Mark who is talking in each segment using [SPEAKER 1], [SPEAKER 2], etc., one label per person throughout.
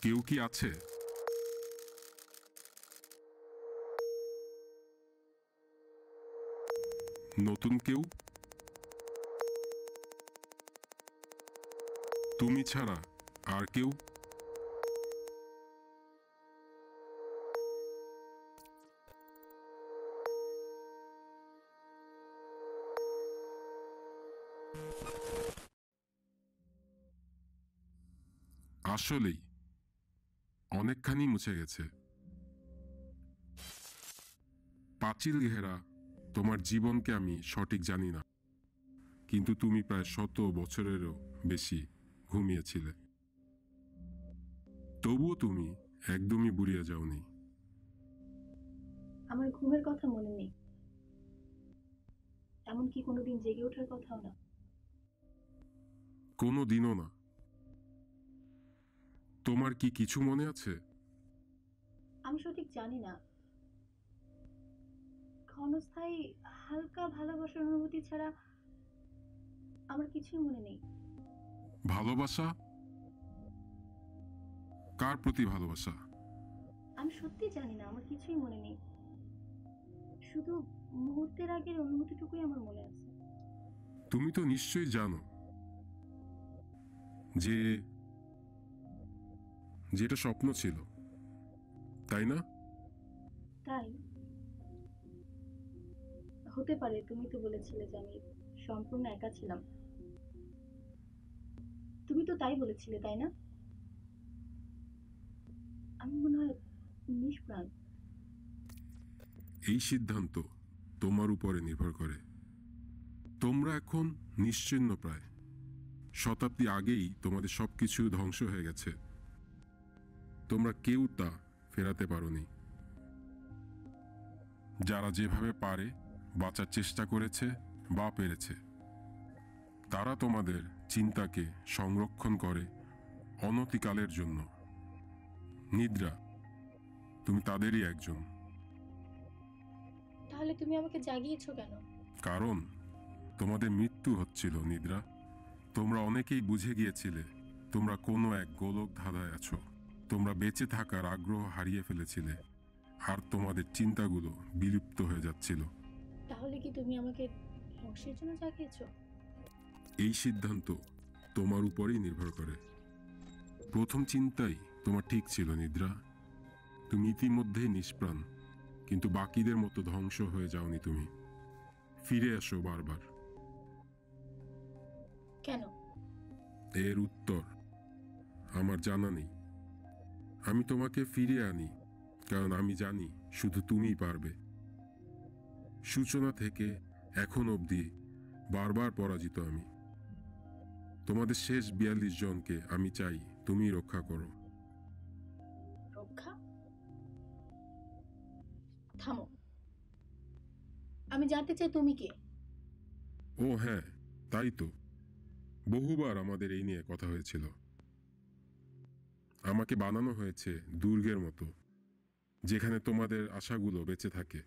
[SPEAKER 1] কেউ কি আছে? নতুন কেউ? তুমি ছাড়া আর কেউ? আসলেই অনেকখানি মুছে গেছে। পাঁচিল ঘেরা তোমার জীবনকে আমি সঠিক জানি না, কিন্তু তুমি প্রায় 100 বছরেরও বেশি ঘুমিয়েছিলে। তবুও তুমি একদমই বুড়িয়ে যাওনি।
[SPEAKER 2] আমার ঘুমের কথা মনে নেই, এমনকি কোনোদিন জেগে ওঠার কথাও না।
[SPEAKER 1] কোনো দিনও না। তোমার কি কিছু মনে আছে?
[SPEAKER 2] আমি সঠিক জানি না। ক্ষণস্থায়ী হালকা ভালোবাসার অনুভূতি ছাড়া আমার কিছুই মনে নেই।
[SPEAKER 1] ভালোবাসা? কার প্রতি ভালোবাসা?
[SPEAKER 2] আমি সত্যি জানি না, আমার কিছুই মনে নেই। শুধু মুহূর্তের আগের অনুভূতিটুকুই আমার মনে আছে।
[SPEAKER 1] তুমি তো নিশ্চয়ই জানো যে যেটা স্বপ্ন ছিল, তাই না?
[SPEAKER 2] তাই হতে পারে। তুমি তো বলেছিলে যে আমি সম্পূর্ণ একা ছিলাম। তুমি তো তাই বলেছিলে, তাই না? আমি মনে হয় নিষ্প্রাণ।
[SPEAKER 1] এই সিদ্ধান্ত তোমার উপরে নির্ভর করে। তোমরা এখন নিশ্চিহ্ন প্রায়। শতাব্দী আগেই তোমাদের সবকিছু ধ্বংস হয়ে গেছে। তোমরা কেউ তা ফেরাতে পারোনি। যারা যেভাবে পারে বাঁচার চেষ্টা করেছে বা পেরেছে, তারা তোমাদের চিন্তাকে সংরক্ষণ করে অনতিকালের জন্য। নিদ্রা, তুমি তাদেরই একজন।
[SPEAKER 2] তাহলে তুমি আমাকে জাগিয়েছো কেন?
[SPEAKER 1] কারণ তোমাদের মৃত্যু হচ্ছিল নিদ্রা। তোমরা অনেকেই বুঝে গিয়েছিলে তোমরা কোনো এক গোলক ধাঁধায় আছো। তোমরা বেঁচে থাকার আগ্রহ হারিয়ে ফেলেছিলে, আর তোমাদের চিন্তাগুলো বিলুপ্ত হয়ে যাচ্ছিল।
[SPEAKER 2] তাহলে কি তুমি আমাকে ধ্বংসের জন্য জাগিয়েছো?
[SPEAKER 1] এই সিদ্ধান্ত তোমার উপরেই নির্ভর করে। প্রথম চিন্তাই তোমার ঠিক ছিল নিদ্রা। তুমি ইতিমধ্যেই নিষ্প্রাণ, কিন্তু বাকিদের মতো ধ্বংস হয়ে যাওনি তুমি। ফিরে আসো বারবার।
[SPEAKER 2] কেন?
[SPEAKER 1] এর উত্তর আমার জানা নেই। আমি তোমাকে ফিরিয়ে আনি কারণ আমি জানি শুধু তুমিই পারবে। সূচনা থেকে এখন অবধি বারবার পরাজিত আমি। তোমাদের শেষ 42 জনকে আমি চাই তুমি রক্ষা করো।
[SPEAKER 2] রক্ষা? থামো। আমি জানতে চাই তুমি কে।
[SPEAKER 1] ও হ্যাঁ, তাই তো। বহুবার আমাদের এই নিয়ে কথা হয়েছিল। আমাকে বানানো হয়েছে দুর্গের মতো, যেখানে তোমাদের আশাগুলো বেঁচে থাকে।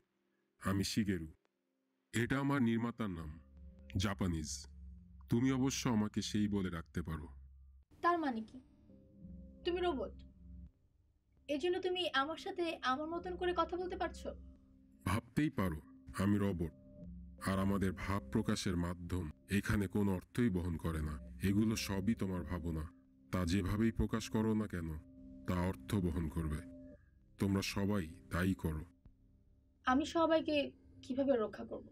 [SPEAKER 1] আমি শিগেরু। এটা আমার নির্মাতার নাম, জাপানিজ। তুমি অবশ্য আমাকে সেই বলে রাখতে পারো।
[SPEAKER 2] তার মানে কি? তুমি রোবট? এজন্য তুমি আমার সাথে আমার মতন করে কথা বলতে পারছো?
[SPEAKER 1] ভাবতেই পারো আমি রোবট, আর আমাদের ভাব প্রকাশের মাধ্যম এখানে কোনো অর্থই বহন করে না। এগুলো সবই তোমার ভাবনা। তা যেভাবেই প্রকাশ করো না কেন, তা অর্থ বহন করবে। তোমরা সবাই তাই করো।
[SPEAKER 2] আমি সবাইকে কিভাবে রক্ষা করব?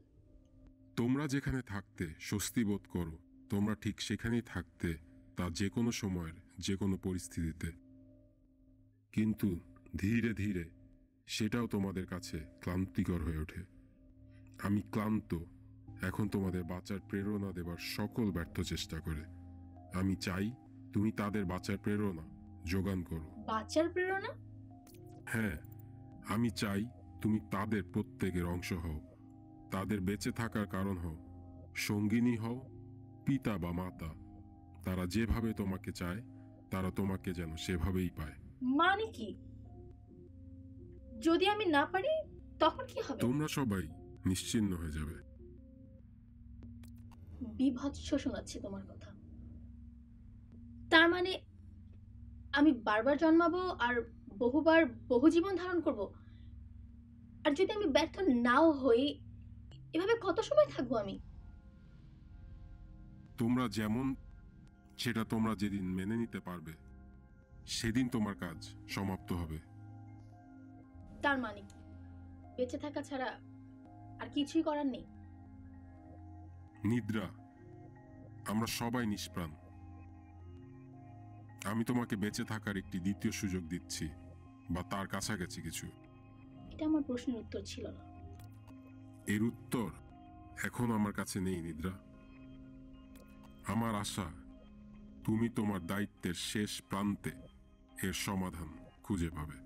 [SPEAKER 1] তোমরা যেখানে থাকতে স্বস্তি বোধ করো, তোমরা ঠিক সেখানেই থাকতে, তা যে কোনো সময়ের যে কোনো পরিস্থিতিতে। কিন্তু ধীরে ধীরে সেটাও তোমাদের কাছে ক্লান্তিকর হয়ে ওঠে। আমি ক্লান্ত এখন তোমাদের বাঁচার প্রেরণা দেবার সকল ব্যর্থ চেষ্টা করে। আমি চাই তুমি তাদের বাঁচার প্রেরণা যোগান করো।
[SPEAKER 2] বাচ্চার প্রেরণা?
[SPEAKER 1] হ্যাঁ, আমি চাই তুমি তাদের প্রত্যেকের অংশ হও, তাদের বেঁচে থাকার কারণ হও, সঙ্গিনী হও, পিতা বা মাতা। তারা যেভাবে তোমাকে চায়, তারা তোমাকে যেন সেভাবেই পায়।
[SPEAKER 2] মানে কি? যদি আমি না পারি তখন কি হবে?
[SPEAKER 1] তোমরা সবাই নিশ্চিহ্ন হয়ে যাবে।
[SPEAKER 2] বিভৎস শোনাচ্ছে তোমার কথা। তার মানে আমি বারবার জন্মাবো আর বহুবার বহু জীবন ধারণ করব? আর যদি আমি ব্যর্থ নাও হই, এভাবে কত সময় থাকবো আমি?
[SPEAKER 1] তোমরা যেমন, সেটা তোমরা যেদিন মেনে নিতে পারবে সেদিন তোমার কাজ সমাপ্ত হবে।
[SPEAKER 2] তার মানে কি? বেঁচে থাকা ছাড়া আর কিছুই করার নেই?
[SPEAKER 1] নিদ্রা, আমরা সবাই নিষ্প্রাণ। আমি তোমাকে বেঁচে থাকার একটি দ্বিতীয় সুযোগ দিচ্ছি, বা তার কাছাকাছি কিছু।
[SPEAKER 2] এটা আমার প্রশ্নের উত্তর ছিল না।
[SPEAKER 1] এর উত্তর এখন আমার কাছে নেই নিদ্রা। আমার আশা তুমি তোমার দায়িত্বের শেষ প্রান্তে এর সমাধান খুঁজে পাবে।